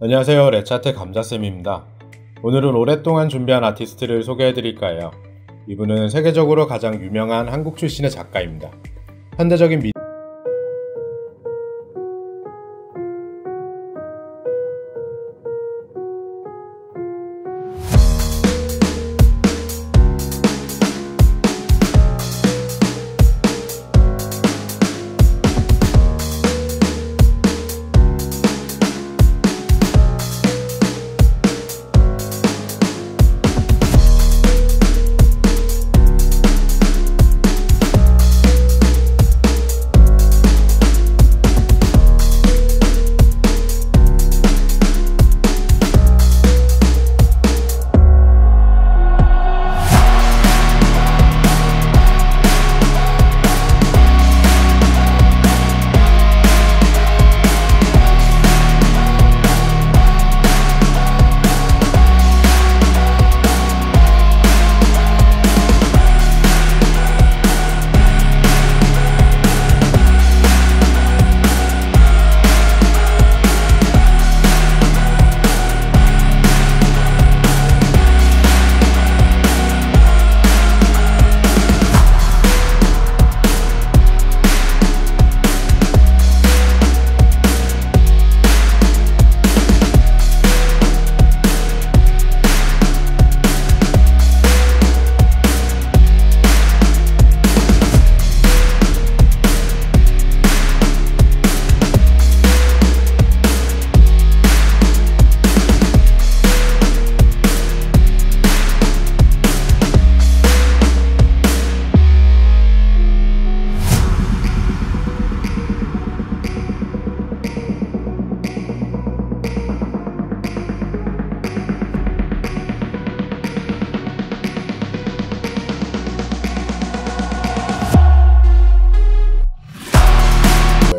안녕하세요. 레차트 감자쌤입니다. 오늘은 오랫동안 준비한 아티스트를 소개해드릴까 해요. 이분은 세계적으로 가장 유명한 한국 출신의 작가입니다. 현대적인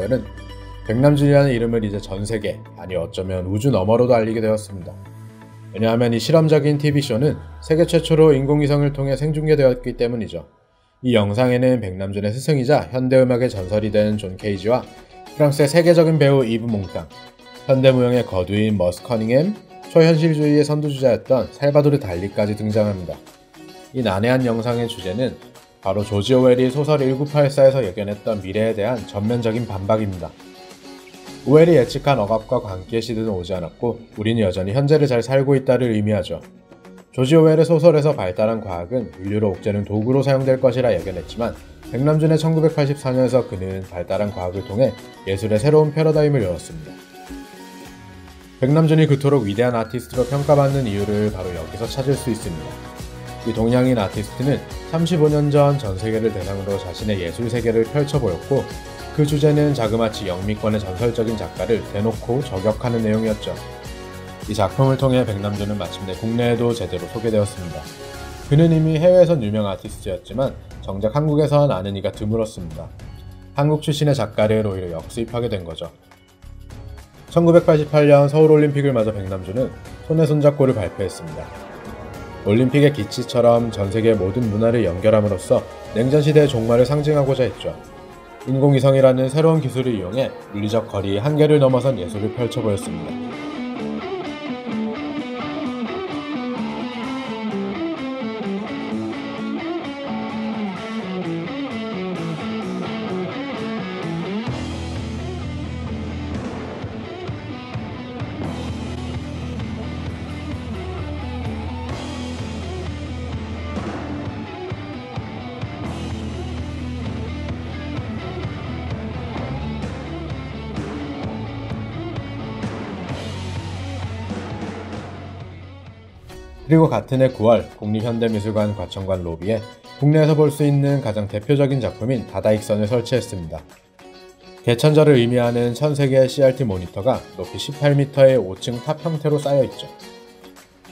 는 백남준이라는 이름을 이제 전세계, 아니 어쩌면 우주 너머로도 알리게 되었습니다. 왜냐하면 이 실험적인 TV쇼는 세계 최초로 인공위성을 통해 생중계되었기 때문이죠. 이 영상에는 백남준의 스승이자 현대음악의 전설이 된 존 케이지와 프랑스의 세계적인 배우 이브 몽땅, 현대무용의 거두인 머스 커닝햄, 초현실주의의 선두주자였던 살바도르 달리까지 등장합니다. 이 난해한 영상의 주제는 바로 조지 오웰이 소설 1984에서 예견했던 미래에 대한 전면적인 반박입니다. 오웰이 예측한 억압과 광기의 시대는 오지 않았고 우리는 여전히 현재를 잘 살고 있다를 의미하죠. 조지 오웰의 소설에서 발달한 과학은 인류를 옥죄는 도구로 사용될 것이라 예견했지만 백남준의 1984년에서 그는 발달한 과학을 통해 예술의 새로운 패러다임을 열었습니다. 백남준이 그토록 위대한 아티스트로 평가받는 이유를 바로 여기서 찾을 수 있습니다. 이 동양인 아티스트는 35년 전 전 세계를 대상으로 자신의 예술 세계를 펼쳐보였고 그 주제는 자그마치 영미권의 전설적인 작가를 대놓고 저격하는 내용이었죠. 이 작품을 통해 백남준은 마침내 국내에도 제대로 소개되었습니다. 그는 이미 해외에선 유명 아티스트였지만 정작 한국에선 아는 이가 드물었습니다. 한국 출신의 작가를 오히려 역수입하게 된 거죠. 1988년 서울올림픽을 맞아 백남준은 손에 손잡고를 발표했습니다. 올림픽의 기치처럼 전세계 모든 문화를 연결함으로써 냉전시대의 종말을 상징하고자 했죠. 인공위성이라는 새로운 기술을 이용해 물리적 거리 한계를 넘어선 예술을 펼쳐보였습니다. 그리고 같은 해 9월 국립현대미술관 과천관 로비에 국내에서 볼 수 있는 가장 대표적인 작품인 다다익선을 설치했습니다. 개천절을 의미하는 1000세개의 CRT 모니터가 높이 18m의 5층 탑 형태로 쌓여있죠.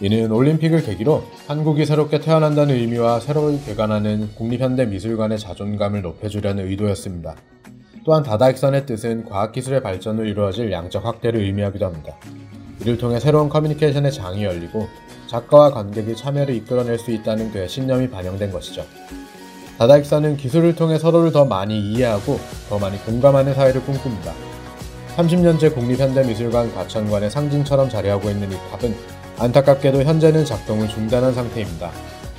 이는 올림픽을 계기로 한국이 새롭게 태어난다는 의미와 새로이 개관하는 국립현대미술관의 자존감을 높여주려는 의도였습니다. 또한 다다익선의 뜻은 과학기술의 발전으로 이루어질 양적 확대를 의미하기도 합니다. 이를 통해 새로운 커뮤니케이션의 장이 열리고 작가와 관객이 참여를 이끌어낼 수 있다는 그의 신념이 반영된 것이죠. 다다익선은 기술을 통해 서로를 더 많이 이해하고 더 많이 공감하는 사회를 꿈꿉니다. 30년째 국립현대미술관 과천관의 상징처럼 자리하고 있는 이 탑은 안타깝게도 현재는 작동을 중단한 상태입니다.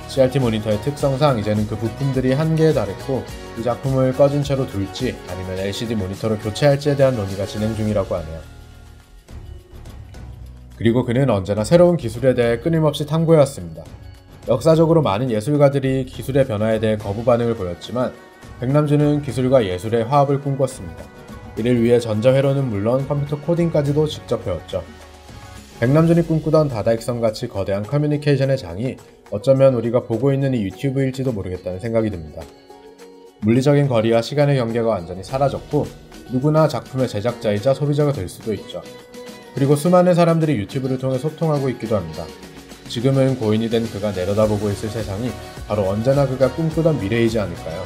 CRT 모니터의 특성상 이제는 그 부품들이 한계에 달했고 이 작품을 꺼진 채로 둘지 아니면 LCD 모니터로 교체할지에 대한 논의가 진행 중이라고 하네요. 그리고 그는 언제나 새로운 기술에 대해 끊임없이 탐구해왔습니다. 역사적으로 많은 예술가들이 기술의 변화에 대해 거부 반응을 보였지만 백남준은 기술과 예술의 화합을 꿈꿨습니다. 이를 위해 전자회로는 물론 컴퓨터 코딩까지도 직접 배웠죠. 백남준이 꿈꾸던 다다익선같이 거대한 커뮤니케이션의 장이 어쩌면 우리가 보고 있는 이 유튜브일지도 모르겠다는 생각이 듭니다. 물리적인 거리와 시간의 경계가 완전히 사라졌고 누구나 작품의 제작자이자 소비자가 될 수도 있죠. 그리고 수많은 사람들이 유튜브를 통해 소통하고 있기도 합니다. 지금은 고인이 된 그가 내려다보고 있을 세상이 바로 언제나 그가 꿈꾸던 미래이지 않을까요?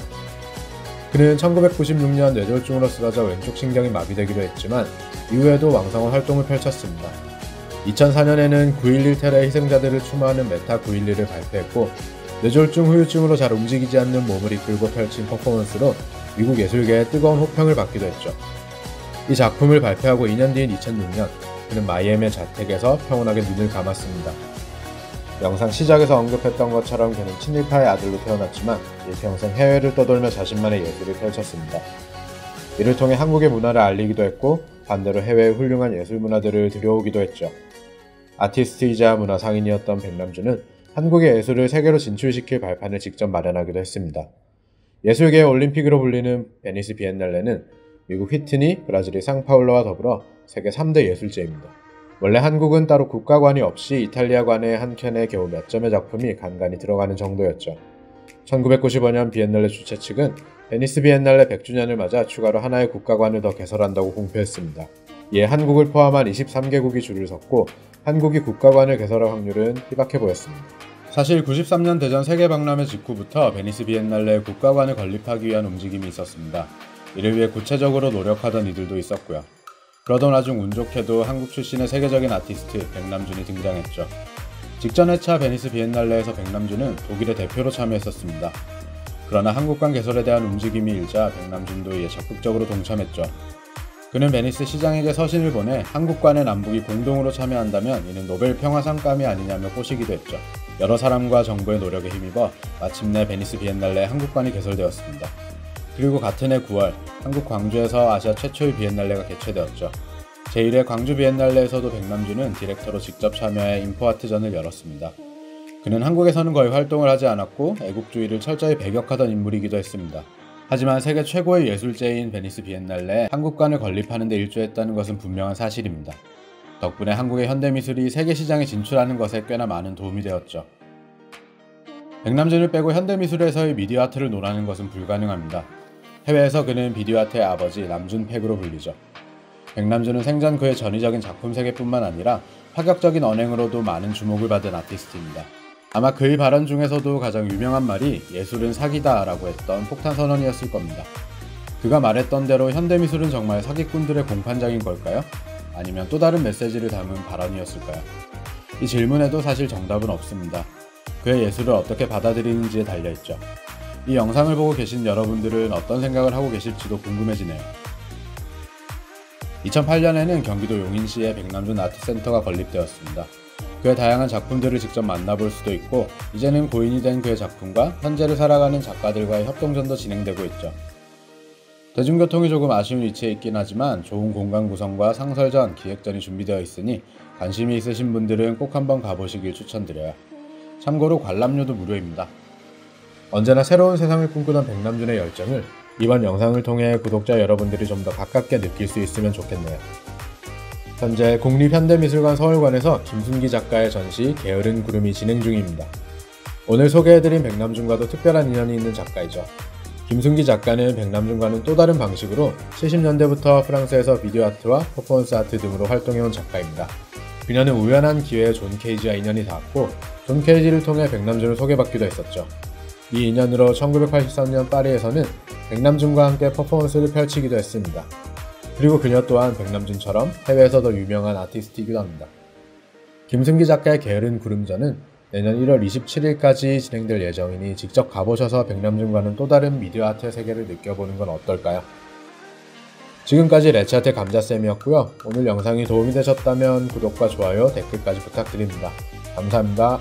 그는 1996년 뇌졸중으로 쓰러져 왼쪽 신경이 마비되기도 했지만 이후에도 왕성한 활동을 펼쳤습니다. 2004년에는 9.11 테러의 희생자들을 추모하는 메타 9.11을 발표했고 뇌졸중 후유증으로 잘 움직이지 않는 몸을 이끌고 펼친 퍼포먼스로 미국 예술계의 뜨거운 호평을 받기도 했죠. 이 작품을 발표하고 2년 뒤인 2006년 그는 마이애미의 자택에서 평온하게 눈을 감았습니다. 영상 시작에서 언급했던 것처럼 그는 친일파의 아들로 태어났지만 일평생 해외를 떠돌며 자신만의 예술을 펼쳤습니다. 이를 통해 한국의 문화를 알리기도 했고 반대로 해외의 훌륭한 예술 문화들을 들여오기도 했죠. 아티스트이자 문화 상인이었던 백남준은 한국의 예술을 세계로 진출시킬 발판을 직접 마련하기도 했습니다. 예술계의 올림픽으로 불리는 베니스 비엔날레는 미국 휘트니, 브라질의 상파울로와 더불어 세계 3대 예술제입니다. 원래 한국은 따로 국가관이 없이 이탈리아관의 한 켠에 겨우 몇 점의 작품이 간간히 들어가는 정도였죠. 1995년 비엔날레 주최 측은 베니스 비엔날레 100주년을 맞아 추가로 하나의 국가관을 더 개설한다고 공표했습니다. 이에 한국을 포함한 23개국이 줄을 섰고 한국이 국가관을 개설할 확률은 희박해 보였습니다. 사실 93년 대전 세계박람회 직후부터 베니스 비엔날레에 국가관을 건립하기 위한 움직임이 있었습니다. 이를 위해 구체적으로 노력하던 이들도 있었고요. 그러던 와중 운 좋게도 한국 출신의 세계적인 아티스트 백남준이 등장했죠. 직전 회차 베니스 비엔날레에서 백남준은 독일의 대표로 참여했었습니다. 그러나 한국관 개설에 대한 움직임이 일자 백남준도 이에 적극적으로 동참했죠. 그는 베니스 시장에게 서신을 보내 한국관의 남북이 공동으로 참여한다면 이는 노벨 평화상감이 아니냐며 꼬시기도 했죠. 여러 사람과 정부의 노력에 힘입어 마침내 베니스 비엔날레 한국관이 개설되었습니다. 그리고 같은 해 9월 한국 광주에서 아시아 최초의 비엔날레가 개최되었죠. 제1회 광주 비엔날레에서도 백남준은 디렉터로 직접 참여해 인포아트전을 열었습니다. 그는 한국에서는 거의 활동을 하지 않았고 애국주의를 철저히 배격하던 인물이기도 했습니다. 하지만 세계 최고의 예술제인 베니스 비엔날레에 한국관을 건립하는 데 일조했다는 것은 분명한 사실입니다. 덕분에 한국의 현대미술이 세계 시장에 진출하는 것에 꽤나 많은 도움이 되었죠. 백남준을 빼고 현대미술에서의 미디어 아트를 논하는 것은 불가능합니다. 해외에서 그는 비디오 아트의 아버지 남준팩으로 불리죠. 백남준은 생전 그의 전위적인 작품 세계뿐만 아니라 파격적인 언행으로도 많은 주목을 받은 아티스트입니다. 아마 그의 발언 중에서도 가장 유명한 말이 예술은 사기다 라고 했던 폭탄선언이었을 겁니다. 그가 말했던 대로 현대미술은 정말 사기꾼들의 공판장인 걸까요? 아니면 또 다른 메시지를 담은 발언이었을까요? 이 질문에도 사실 정답은 없습니다. 그의 예술을 어떻게 받아들이는지에 달려있죠. 이 영상을 보고 계신 여러분들은 어떤 생각을 하고 계실지도 궁금해지네요. 2008년에는 경기도 용인시에 백남준 아트센터가 건립되었습니다. 그의 다양한 작품들을 직접 만나볼 수도 있고 이제는 고인이 된 그의 작품과 현재를 살아가는 작가들과의 협동전도 진행되고 있죠. 대중교통이 조금 아쉬운 위치에 있긴 하지만 좋은 공간 구성과 상설전, 기획전이 준비되어 있으니 관심이 있으신 분들은 꼭 한번 가보시길 추천드려요. 참고로 관람료도 무료입니다. 언제나 새로운 세상을 꿈꾸던 백남준의 열정을 이번 영상을 통해 구독자 여러분들이 좀 더 가깝게 느낄 수 있으면 좋겠네요. 현재 국립현대미술관 서울관에서 김순기 작가의 전시 게으른 구름이 진행 중입니다. 오늘 소개해드린 백남준과도 특별한 인연이 있는 작가이죠. 김순기 작가는 백남준과는 또 다른 방식으로 70년대부터 프랑스에서 비디오 아트와 퍼포먼스 아트 등으로 활동해온 작가입니다. 그녀는 우연한 기회에 존 케이지와 인연이 닿았고 존 케이지를 통해 백남준을 소개받기도 했었죠. 이 인연으로 1983년 파리에서는 백남준과 함께 퍼포먼스를 펼치기도 했습니다. 그리고 그녀 또한 백남준처럼 해외에서 더 유명한 아티스트이기도 합니다. 김순기 작가의 게으른 구름전은 내년 1월 27일까지 진행될 예정이니 직접 가보셔서 백남준과는 또 다른 미디어 아트의 세계를 느껴보는 건 어떨까요? 지금까지 레츠하트 감자쌤이었고요. 오늘 영상이 도움이 되셨다면 구독과 좋아요, 댓글까지 부탁드립니다. 감사합니다.